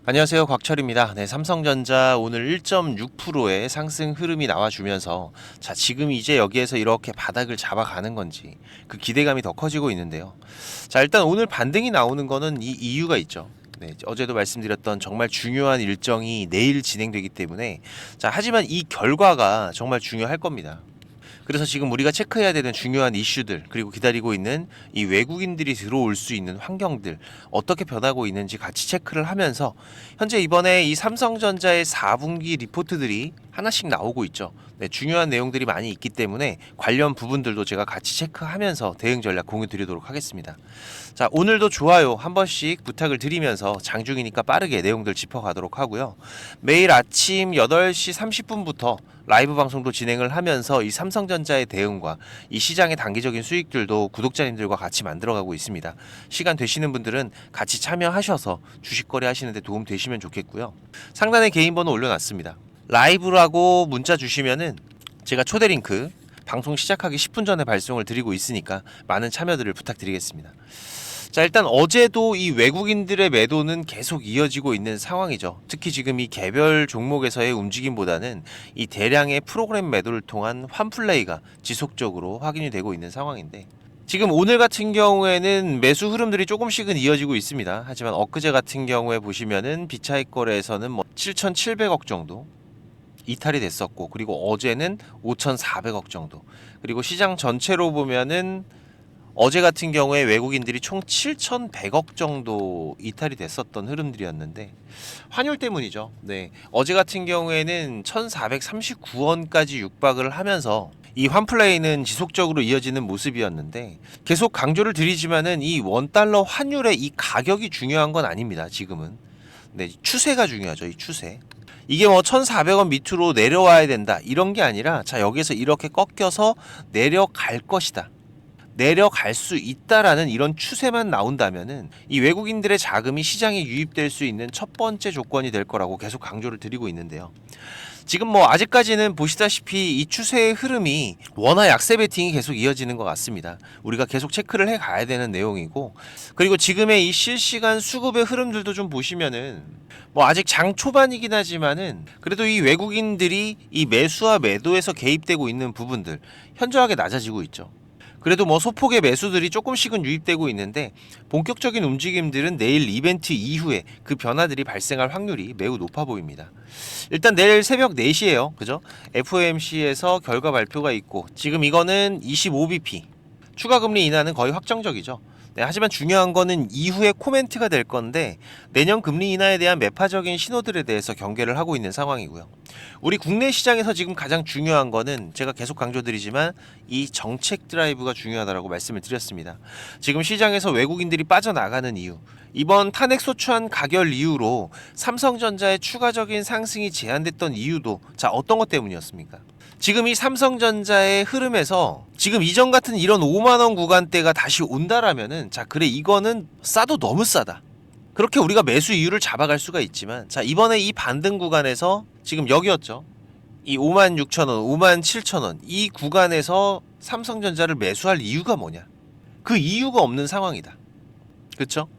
안녕하세요, 곽철입니다. 네, 삼성전자 오늘 1.6%의 상승 흐름이 나와주면서 자, 지금 이제 여기에서 이렇게 바닥을 잡아가는 건지 그 기대감이 더 커지고 있는데요. 자, 일단 오늘 반등이 나오는 거는 이 이유가 있죠. 네, 어제도 말씀드렸던 정말 중요한 일정이 내일 진행되기 때문에 자, 하지만 이 결과가 정말 중요할 겁니다. 그래서 지금 우리가 체크해야 되는 중요한 이슈들, 그리고 기다리고 있는 이 외국인들이 들어올 수 있는 환경들 어떻게 변하고 있는지 같이 체크를 하면서 현재 이번에 이 삼성전자의 4분기 리포트들이 하나씩 나오고 있죠. 네, 중요한 내용들이 많이 있기 때문에 관련 부분들도 제가 같이 체크하면서 대응 전략 공유 드리도록 하겠습니다. 자, 오늘도 좋아요 한 번씩 부탁을 드리면서 장중이니까 빠르게 내용들 짚어가도록 하고요. 매일 아침 8시 30분부터 라이브 방송도 진행을 하면서 이 삼성전자의 대응과 이 시장의 단기적인 수익들도 구독자님들과 같이 만들어가고 있습니다. 시간 되시는 분들은 같이 참여하셔서 주식 거래하시는 데 도움 되시면 좋겠고요. 상단에 개인 번호 올려놨습니다. 라이브라고 문자 주시면은 제가 초대 링크 방송 시작하기 10분 전에 발송을 드리고 있으니까 많은 참여들을 부탁드리겠습니다. 자, 일단 어제도 이 외국인들의 매도는 계속 이어지고 있는 상황이죠. 특히 지금 이 개별 종목에서의 움직임보다는 이 대량의 프로그램 매도를 통한 환플레이가 지속적으로 확인이 되고 있는 상황인데, 지금 오늘 같은 경우에는 매수 흐름들이 조금씩은 이어지고 있습니다. 하지만 엊그제 같은 경우에 보시면은 비차익 거래에서는 7,700억 정도 이탈이 됐었고, 그리고 어제는 5,400억 정도, 그리고 시장 전체로 보면은 어제 같은 경우에 외국인들이 총 7,100억 정도 이탈이 됐었던 흐름들이었는데 환율 때문이죠. 네. 어제 같은 경우에는 1,439원까지 육박을 하면서 이 환플레이는 지속적으로 이어지는 모습이었는데, 계속 강조를 드리지만은 이 원달러 환율의 이 가격이 중요한 건 아닙니다. 지금은. 네, 추세가 중요하죠. 이 추세. 이게 1,400원 밑으로 내려와야 된다 이런 게 아니라, 자, 여기서 이렇게 꺾여서 내려갈 것이다, 내려갈 수 있다라는 이런 추세만 나온다면은 이 외국인들의 자금이 시장에 유입될 수 있는 첫 번째 조건이 될 거라고 계속 강조를 드리고 있는데요. 지금 아직까지는 보시다시피 이 추세의 흐름이 원화 약세 베팅이 계속 이어지는 것 같습니다. 우리가 계속 체크를 해 가야 되는 내용이고, 그리고 지금의 이 실시간 수급의 흐름들도 좀 보시면은 아직 장 초반이긴 하지만은 그래도 이 외국인들이 이 매수와 매도에서 개입되고 있는 부분들 현저하게 낮아지고 있죠. 그래도 소폭의 매수들이 조금씩은 유입되고 있는데, 본격적인 움직임들은 내일 이벤트 이후에 그 변화들이 발생할 확률이 매우 높아 보입니다. 일단 내일 새벽 4시에요. 그죠? FOMC에서 결과 발표가 있고, 지금 이거는 25bp 추가 금리 인하는 거의 확정적이죠. 네, 하지만 중요한 거는 이후에 코멘트가 될 건데, 내년 금리 인하에 대한 매파적인 신호들에 대해서 경계를 하고 있는 상황이고요. 우리 국내 시장에서 지금 가장 중요한 거는 제가 계속 강조드리지만 이 정책 드라이브가 중요하다고 말씀을 드렸습니다. 지금 시장에서 외국인들이 빠져나가는 이유, 이번 탄핵 소추안 가결 이후로 삼성전자의 추가적인 상승이 제한됐던 이유도 자, 어떤 것 때문이었습니까? 지금 이 삼성전자의 흐름에서 지금 이전 같은 이런 5만원 구간대가 다시 온다라면은, 자, 그래, 이거는 싸도 너무 싸다, 그렇게 우리가 매수 이유를 잡아갈 수가 있지만, 자, 이번에 이 반등 구간에서 지금 여기였죠. 이 56,000원, 57,000원 이 구간에서 삼성전자를 매수할 이유가 뭐냐? 그 이유가 없는 상황이다. 그쵸?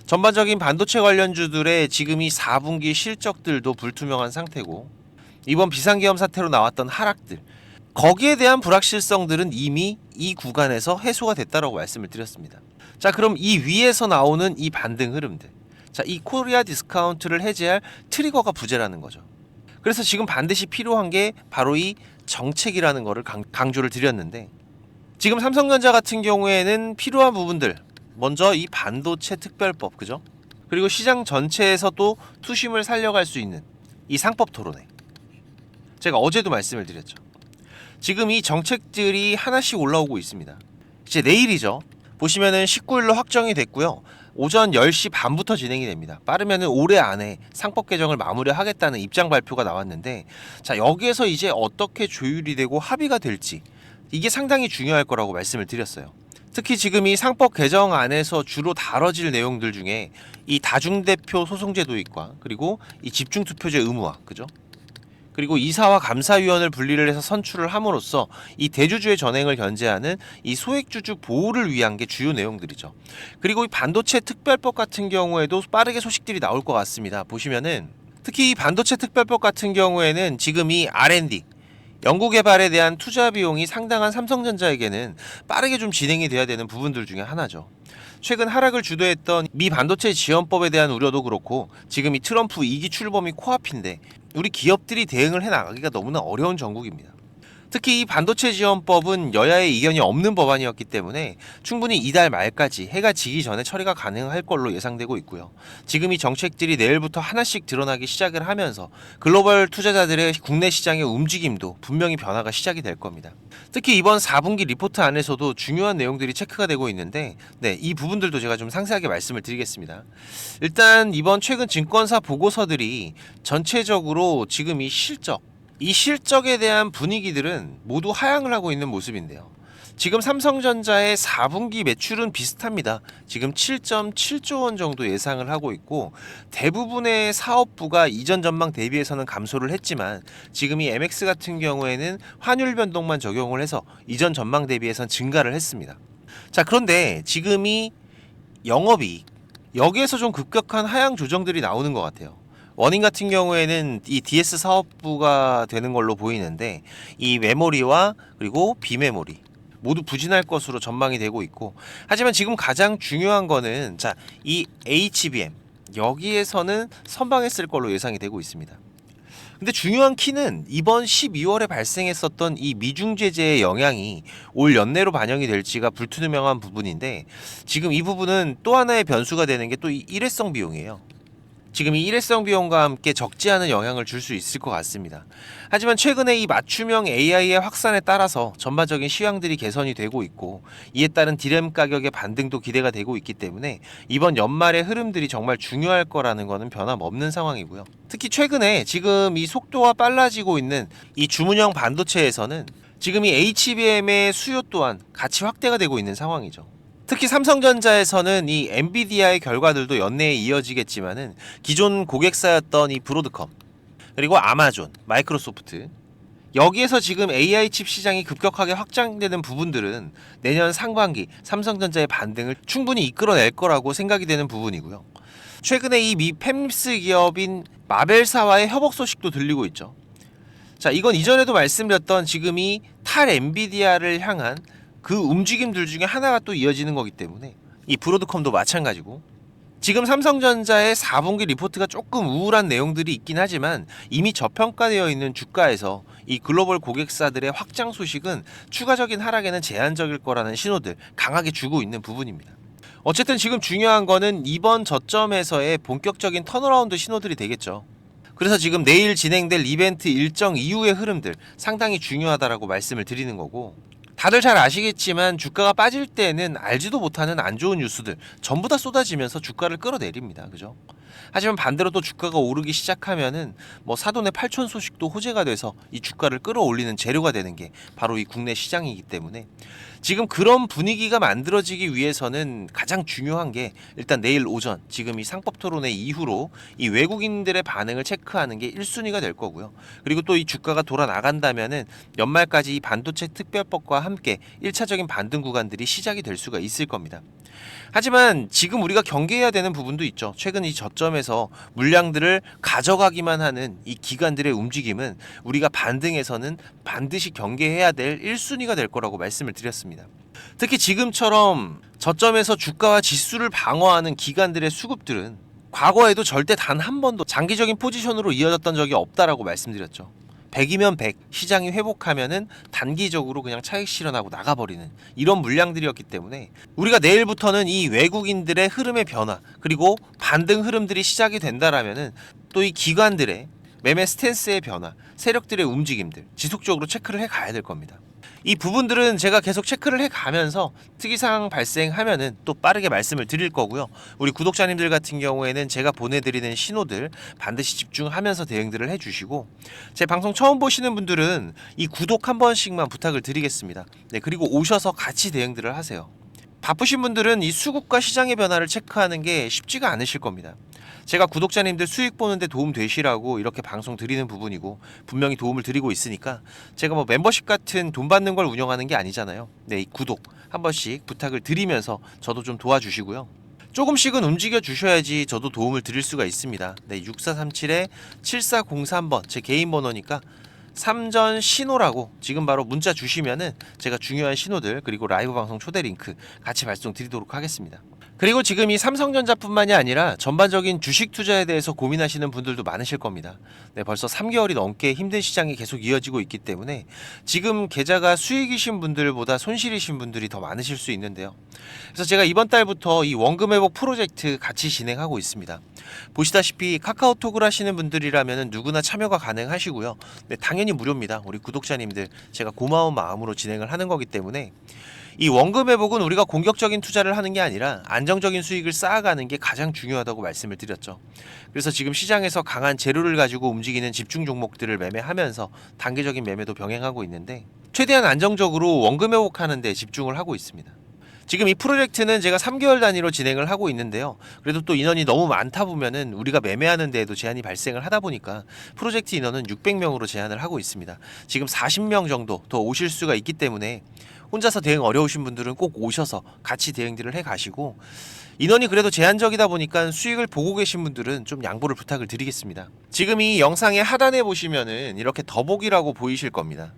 전반적인 반도체 관련주들의 지금 이 4분기 실적들도 불투명한 상태고, 이번 비상계엄 사태로 나왔던 하락들, 거기에 대한 불확실성들은 이미 이 구간에서 해소가 됐다라고 말씀을 드렸습니다. 자, 그럼 이 위에서 나오는 이 반등 흐름들, 자, 이 코리아 디스카운트를 해제할 트리거가 부재라는 거죠. 그래서 지금 반드시 필요한 게 바로 이 정책이라는 거를 강조를 드렸는데, 지금 삼성전자 같은 경우에는 필요한 부분들, 먼저 이 반도체 특별법, 그죠? 그리고 시장 전체에서도 투심을 살려갈 수 있는 이 상법 토론회, 제가 어제도 말씀을 드렸죠. 지금 이 정책들이 하나씩 올라오고 있습니다. 이제 내일이죠. 보시면은 19일로 확정이 됐고요. 오전 10시 반부터 진행이 됩니다. 빠르면은 올해 안에 상법 개정을 마무리하겠다는 입장 발표가 나왔는데, 자, 여기에서 이제 어떻게 조율이 되고 합의가 될지, 이게 상당히 중요할 거라고 말씀을 드렸어요. 특히 지금 이 상법 개정 안에서 주로 다뤄질 내용들 중에 이 다중대표 소송제 도입과 그리고 이 집중투표제 의무화, 그죠? 그리고 이사와 감사위원을 분리를 해서 선출을 함으로써 이 대주주의 전횡을 견제하는 이 소액주주 보호를 위한 게 주요 내용들이죠. 그리고 이 반도체 특별법 같은 경우에도 빠르게 소식들이 나올 것 같습니다. 보시면은 특히 이 반도체 특별법 같은 경우에는 지금 이 R&D 연구개발에 대한 투자 비용이 상당한 삼성전자에게는 빠르게 좀 진행이 돼야 되는 부분들 중에 하나죠. 최근 하락을 주도했던 미 반도체 지원법에 대한 우려도 그렇고 지금 이 트럼프 2기 출범이 코앞인데 우리 기업들이 대응을 해나가기가 너무나 어려운 정국입니다. 특히 이 반도체 지원법은 여야의 이견이 없는 법안이었기 때문에 충분히 이달 말까지 해가 지기 전에 처리가 가능할 걸로 예상되고 있고요. 지금 이 정책들이 내일부터 하나씩 드러나기 시작을 하면서 글로벌 투자자들의 국내 시장의 움직임도 분명히 변화가 시작이 될 겁니다. 특히 이번 4분기 리포트 안에서도 중요한 내용들이 체크가 되고 있는데 이 부분들도 제가 좀 상세하게 말씀을 드리겠습니다. 일단 이번 최근 증권사 보고서들이 전체적으로 지금 이 실적에 대한 분위기들은 모두 하향을 하고 있는 모습인데요. 지금 삼성전자의 4분기 매출은 비슷합니다. 지금 7.7조 원 정도 예상을 하고 있고 대부분의 사업부가 이전 전망 대비해서는 감소를 했지만 지금 이 MX 같은 경우에는 환율 변동만 적용을 해서 이전 전망 대비해서는 증가를 했습니다. 자, 그런데 지금 이 영업이익 여기에서 좀 급격한 하향 조정들이 나오는 것 같아요. 원인 같은 경우에는 이 DS 사업부가 되는 걸로 보이는데 이 메모리와 그리고 비메모리 모두 부진할 것으로 전망이 되고 있고 하지만 지금 가장 중요한 거는 이 HBM 여기에서는 선방했을 걸로 예상이 되고 있습니다. 근데 중요한 키는 이번 12월에 발생했었던 이 미중 제재의 영향이 올 연내로 반영이 될지가 불투명한 부분인데 지금 이 부분은 또 하나의 변수가 되는 게 또 이 일회성 비용이에요. 지금 이 일회성 비용과 함께 적지 않은 영향을 줄 수 있을 것 같습니다. 하지만 최근에 이 맞춤형 AI의 확산에 따라서 전반적인 시황들이 개선이 되고 있고 이에 따른 디램 가격의 반등도 기대가 되고 있기 때문에 이번 연말의 흐름들이 정말 중요할 거라는 것은 변함없는 상황이고요. 특히 최근에 지금 이 속도가 빨라지고 있는 이 주문형 반도체에서는 지금 이 HBM의 수요 또한 같이 확대가 되고 있는 상황이죠. 특히 삼성전자에서는 이 엔비디아의 결과들도 연내에 이어지겠지만은 기존 고객사였던 이 브로드컴 그리고 아마존, 마이크로소프트 여기에서 지금 AI 칩 시장이 급격하게 확장되는 부분들은 내년 상반기 삼성전자의 반등을 충분히 이끌어낼 거라고 생각이 되는 부분이고요. 최근에 이 미 팹립스 기업인 마벨사와의 협업 소식도 들리고 있죠. 자, 이건 이전에도 말씀드렸던 지금 이 탈 엔비디아를 향한 그 움직임들 중에 하나가 또 이어지는 거기 때문에 이 브로드컴도 마찬가지고 지금 삼성전자의 4분기 리포트가 조금 우울한 내용들이 있긴 하지만 이미 저평가되어 있는 주가에서 이 글로벌 고객사들의 확장 소식은 추가적인 하락에는 제한적일 거라는 신호들 강하게 주고 있는 부분입니다. 어쨌든 지금 중요한 거는 이번 저점에서의 본격적인 턴어라운드 신호들이 되겠죠. 그래서 지금 내일 진행될 이벤트 일정 이후의 흐름들 상당히 중요하다라고 말씀을 드리는 거고 다들 잘 아시겠지만 주가가 빠질 때는 알지도 못하는 안 좋은 뉴스들 전부 다 쏟아지면서 주가를 끌어내립니다. 그죠? 하지만 반대로 또 주가가 오르기 시작하면은 뭐 사돈의 팔촌 소식도 호재가 돼서 이 주가를 끌어올리는 재료가 되는 게 바로 이 국내 시장이기 때문에 지금 그런 분위기가 만들어지기 위해서는 가장 중요한 게 일단 내일 오전 지금 이 상법 토론회 이후로 이 외국인들의 반응을 체크하는 게 1순위가 될 거고요. 그리고 또 이 주가가 돌아 나간다면은 연말까지 이 반도체 특별법과 함께 1차적인 반등 구간들이 시작이 될 수가 있을 겁니다. 하지만 지금 우리가 경계해야 되는 부분도 있죠. 최근 이 저점에서 물량들을 가져가기만 하는 이 기관들의 움직임은 우리가 반등에서는 반드시 경계해야 될 1순위가 될 거라고 말씀을 드렸습니다. 특히 지금처럼 저점에서 주가와 지수를 방어하는 기관들의 수급들은 과거에도 절대 단 한 번도 장기적인 포지션으로 이어졌던 적이 없다라고 말씀드렸죠. 100이면 100, 시장이 회복하면은 단기적으로 그냥 차익 실현하고 나가버리는 이런 물량들이었기 때문에 우리가 내일부터는 이 외국인들의 흐름의 변화 그리고 반등 흐름들이 시작이 된다라면은 또 이 기관들의 매매 스탠스의 변화, 세력들의 움직임들 지속적으로 체크를 해 가야 될 겁니다. 이 부분들은 제가 계속 체크를 해가면서 특이사항 발생하면은 또 빠르게 말씀을 드릴 거고요. 우리 구독자님들 같은 경우에는 제가 보내드리는 신호들 반드시 집중하면서 대응들을 해주시고 제 방송 처음 보시는 분들은 이 구독 한 번씩만 부탁을 드리겠습니다. 네, 그리고 오셔서 같이 대응들을 하세요. 바쁘신 분들은 이 수급과 시장의 변화를 체크하는 게 쉽지가 않으실 겁니다. 제가 구독자님들 수익 보는데 도움 되시라고 이렇게 방송 드리는 부분이고 분명히 도움을 드리고 있으니까 제가 뭐 멤버십 같은 돈 받는 걸 운영하는 게 아니잖아요. 네, 이 구독 한 번씩 부탁을 드리면서 저도 좀 도와주시고요. 조금씩은 움직여 주셔야지 저도 도움을 드릴 수가 있습니다. 네, 6437-7403번 제 개인 번호니까 삼전 신호라고 지금 바로 문자 주시면은 제가 중요한 신호들 그리고 라이브 방송 초대 링크 같이 발송 드리도록 하겠습니다. 그리고 지금 이 삼성전자뿐만이 아니라 전반적인 주식 투자에 대해서 고민하시는 분들도 많으실 겁니다. 네, 벌써 3개월이 넘게 힘든 시장이 계속 이어지고 있기 때문에 지금 계좌가 수익이신 분들보다 손실이신 분들이 더 많으실 수 있는데요. 그래서 제가 이번 달부터 이 원금 회복 프로젝트 같이 진행하고 있습니다. 보시다시피 카카오톡을 하시는 분들이라면 누구나 참여가 가능하시고요. 네, 당연히 무료입니다. 우리 구독자님들 제가 고마운 마음으로 진행을 하는 거기 때문에 이 원금 회복은 우리가 공격적인 투자를 하는 게 아니라 안정적인 수익을 쌓아가는 게 가장 중요하다고 말씀을 드렸죠. 그래서 지금 시장에서 강한 재료를 가지고 움직이는 집중 종목들을 매매하면서 단기적인 매매도 병행하고 있는데 최대한 안정적으로 원금 회복하는 데 집중을 하고 있습니다. 지금 이 프로젝트는 제가 3개월 단위로 진행을 하고 있는데요. 그래도 또 인원이 너무 많다 보면은 우리가 매매하는 데에도 제한이 발생을 하다 보니까 프로젝트 인원은 600명으로 제한을 하고 있습니다. 지금 40명 정도 더 오실 수가 있기 때문에 혼자서 대응 어려우신 분들은 꼭 오셔서 같이 대응들을 해 가시고 인원이 그래도 제한적이다 보니까 수익을 보고 계신 분들은 좀 양보를 부탁을 드리겠습니다. 지금 이 영상의 하단에 보시면은 이렇게 더보기라고 보이실 겁니다.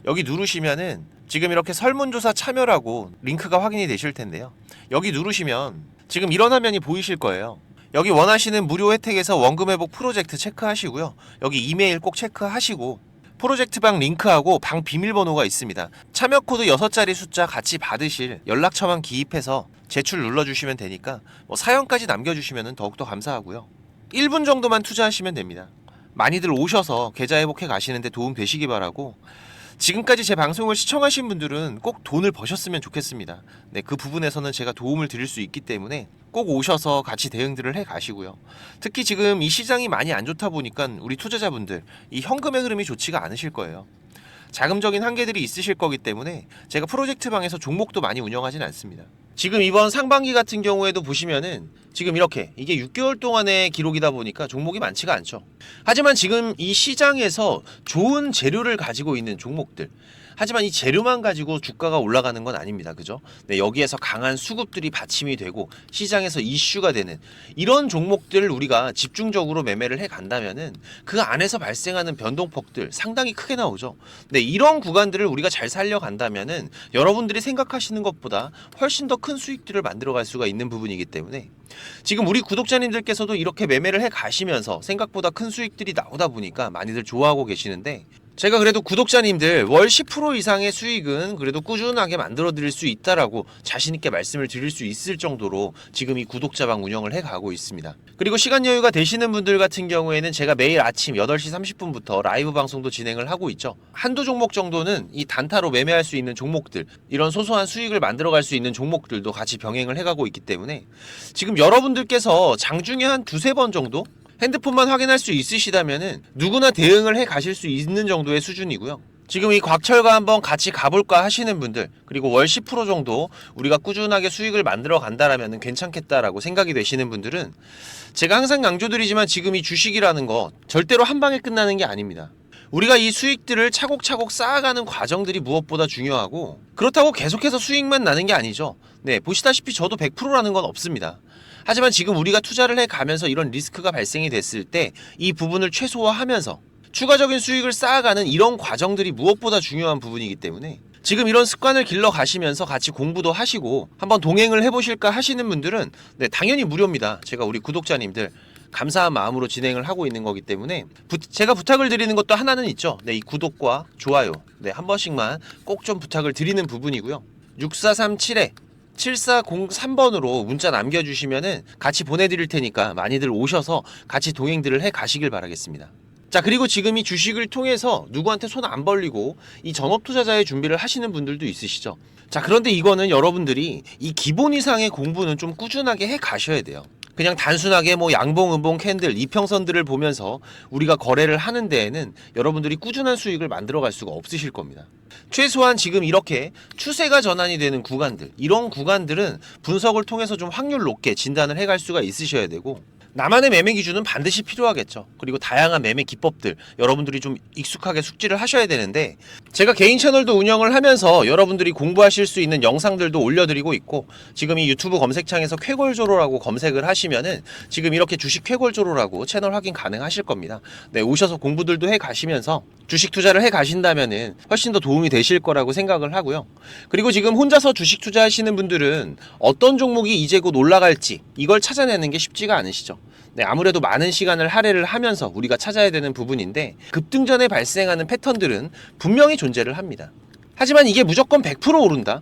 여기 누르시면은 지금 이렇게 설문조사 참여라고 링크가 확인이 되실 텐데요. 여기 누르시면 지금 이런 화면이 보이실 거예요. 여기 원하시는 무료 혜택에서 원금 회복 프로젝트 체크하시고요. 여기 이메일 꼭 체크하시고 프로젝트 방 링크하고 방 비밀번호가 있습니다. 참여 코드 6자리 숫자 같이 받으실 연락처만 기입해서 제출 눌러주시면 되니까 뭐 사연까지 남겨주시면 더욱더 감사하고요. 1분 정도만 투자하시면 됩니다. 많이들 오셔서 계좌 회복해 가시는데 도움 되시기 바라고 지금까지 제 방송을 시청하신 분들은 꼭 돈을 버셨으면 좋겠습니다. 네, 그 부분에서는 제가 도움을 드릴 수 있기 때문에 꼭 오셔서 같이 대응들을 해 가시고요. 특히 지금 이 시장이 많이 안 좋다 보니까 우리 투자자분들 이 현금의 흐름이 좋지가 않으실 거예요. 자금적인 한계들이 있으실 거기 때문에 제가 프로젝트 방에서 종목도 많이 운영하진 않습니다. 지금 이번 상반기 같은 경우에도 보시면은 지금 이렇게 이게 6개월 동안의 기록이다 보니까 종목이 많지가 않죠. 하지만 지금 이 시장에서 좋은 재료를 가지고 있는 종목들 하지만 이 재료만 가지고 주가가 올라가는 건 아닙니다. 그죠? 네, 여기에서 강한 수급들이 받침이 되고 시장에서 이슈가 되는 이런 종목들을 우리가 집중적으로 매매를 해 간다면은 그 안에서 발생하는 변동폭들 상당히 크게 나오죠. 네, 이런 구간들을 우리가 잘 살려간다면은 여러분들이 생각하시는 것보다 훨씬 더 큰 수익들을 만들어갈 수가 있는 부분이기 때문에 지금 우리 구독자님들께서도 이렇게 매매를 해 가시면서 생각보다 큰 수익들이 나오다 보니까 많이들 좋아하고 계시는데 제가 그래도 구독자님들 월 10% 이상의 수익은 그래도 꾸준하게 만들어 드릴 수 있다라고 자신있게 말씀을 드릴 수 있을 정도로 지금 이 구독자방 운영을 해 가고 있습니다. 그리고 시간 여유가 되시는 분들 같은 경우에는 제가 매일 아침 8시 30분부터 라이브 방송도 진행을 하고 있죠. 한두 종목 정도는 이 단타로 매매할 수 있는 종목들 이런 소소한 수익을 만들어 갈 수 있는 종목들도 같이 병행을 해 가고 있기 때문에 지금 여러분들께서 장중에 한 두세 번 정도 핸드폰만 확인할 수 있으시다면은 누구나 대응을 해 가실 수 있는 정도의 수준이고요. 지금 이 곽철과 한번 같이 가볼까 하시는 분들 그리고 월 10% 정도 우리가 꾸준하게 수익을 만들어 간다라면 괜찮겠다라고 생각이 되시는 분들은 제가 항상 강조드리지만 지금 이 주식이라는 거 절대로 한 방에 끝나는 게 아닙니다. 우리가 이 수익들을 차곡차곡 쌓아가는 과정들이 무엇보다 중요하고 그렇다고 계속해서 수익만 나는 게 아니죠. 네, 보시다시피 저도 100%라는 건 없습니다. 하지만 지금 우리가 투자를 해가면서 이런 리스크가 발생이 됐을 때 이 부분을 최소화하면서 추가적인 수익을 쌓아가는 이런 과정들이 무엇보다 중요한 부분이기 때문에 지금 이런 습관을 길러 가시면서 같이 공부도 하시고 한번 동행을 해보실까 하시는 분들은 네, 당연히 무료입니다. 제가 우리 구독자님들 감사한 마음으로 진행을 하고 있는 거기 때문에 제가 부탁을 드리는 것도 하나는 있죠. 네, 이 구독과 좋아요 네, 한 번씩만 꼭 좀 부탁을 드리는 부분이고요. 6437-7403번으로 문자 남겨주시면은 같이 보내드릴 테니까 많이들 오셔서 같이 동행들을 해 가시길 바라겠습니다. 자, 그리고 지금 이 주식을 통해서 누구한테 손 안 벌리고 이 전업 투자자의 준비를 하시는 분들도 있으시죠. 자, 그런데 이거는 여러분들이 이 기본 이상의 공부는 좀 꾸준하게 해 가셔야 돼요. 그냥 단순하게 뭐 양봉, 음봉, 캔들, 이평선들을 보면서 우리가 거래를 하는 데에는 여러분들이 꾸준한 수익을 만들어갈 수가 없으실 겁니다. 최소한 지금 이렇게 추세가 전환이 되는 구간들, 이런 구간들은 분석을 통해서 좀 확률 높게 진단을 해갈 수가 있으셔야 되고, 나만의 매매 기준은 반드시 필요하겠죠. 그리고 다양한 매매 기법들 여러분들이 좀 익숙하게 숙지를 하셔야 되는데, 제가 개인 채널도 운영을 하면서 여러분들이 공부하실 수 있는 영상들도 올려드리고 있고, 지금 이 유튜브 검색창에서 쾌골조로라고 검색을 하시면은 지금 이렇게 주식 쾌골조로라고 채널 확인 가능하실 겁니다. 네, 오셔서 공부들도 해 가시면서 주식 투자를 해 가신다면은 훨씬 더 도움이 되실 거라고 생각을 하고요. 그리고 지금 혼자서 주식 투자하시는 분들은 어떤 종목이 이제 곧 올라갈지 이걸 찾아내는 게 쉽지가 않으시죠. 네, 아무래도 많은 시간을 할애를 하면서 우리가 찾아야 되는 부분인데, 급등전에 발생하는 패턴들은 분명히 존재를 합니다. 하지만 이게 무조건 100% 오른다?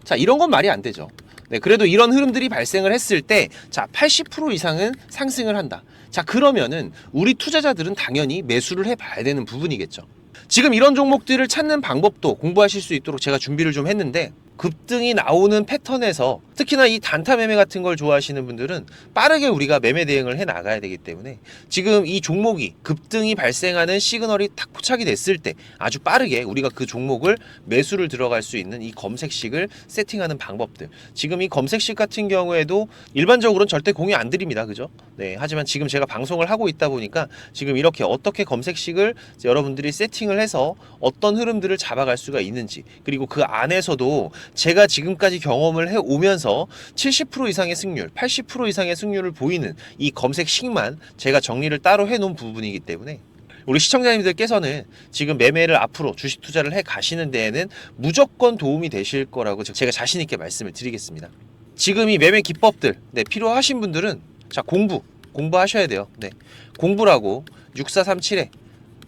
자, 이런 건 말이 안 되죠. 네, 그래도 이런 흐름들이 발생을 했을 때, 자, 80% 이상은 상승을 한다. 자, 그러면은 우리 투자자들은 당연히 매수를 해봐야 되는 부분이겠죠. 지금 이런 종목들을 찾는 방법도 공부하실 수 있도록 제가 준비를 좀 했는데, 급등이 나오는 패턴에서 특히나 이 단타 매매 같은 걸 좋아하시는 분들은 빠르게 우리가 매매 대응을 해 나가야 되기 때문에, 지금 이 종목이 급등이 발생하는 시그널이 탁 포착이 됐을 때 아주 빠르게 우리가 그 종목을 매수를 들어갈 수 있는 이 검색식을 세팅하는 방법들, 지금 이 검색식 같은 경우에도 일반적으로는 절대 공유 안 드립니다. 그죠? 네, 하지만 지금 제가 방송을 하고 있다 보니까 지금 이렇게 어떻게 검색식을 여러분들이 세팅을 해서 어떤 흐름들을 잡아갈 수가 있는지, 그리고 그 안에서도 제가 지금까지 경험을 해오면서 70% 이상의 승률, 80% 이상의 승률을 보이는 이 검색식만 제가 정리를 따로 해놓은 부분이기 때문에, 우리 시청자님들께서는 지금 매매를 앞으로 주식 투자를 해 가시는 데에는 무조건 도움이 되실 거라고 제가 자신 있게 말씀을 드리겠습니다. 지금 이 매매 기법들, 네, 필요하신 분들은 자, 공부하셔야 돼요. 네, 공부라고 6437에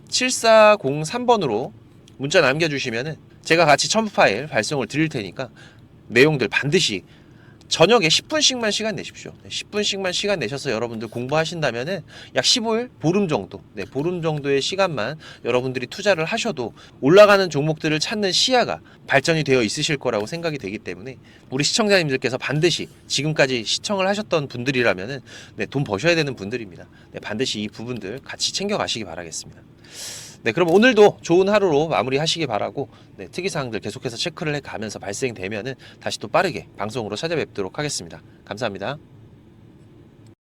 7403번으로 문자 남겨주시면은 제가 같이 첨부 파일 발송을 드릴 테니까 내용들 반드시 저녁에 10분씩만 시간 내십시오. 10분씩만 시간 내셔서 여러분들 공부하신다면은 약 15일, 보름 정도, 네, 보름 정도의 시간만 여러분들이 투자를 하셔도 올라가는 종목들을 찾는 시야가 발전이 되어 있으실 거라고 생각이 되기 때문에, 우리 시청자님들께서 반드시 지금까지 시청을 하셨던 분들이라면은, 네, 돈 버셔야 되는 분들입니다. 네, 반드시 이 부분들 같이 챙겨 가시기 바라겠습니다. 네, 그럼 오늘도 좋은 하루로 마무리하시기 바라고, 네, 특이사항들 계속해서 체크를 해가면서 발생되면은 다시 또 빠르게 방송으로 찾아뵙도록 하겠습니다. 감사합니다.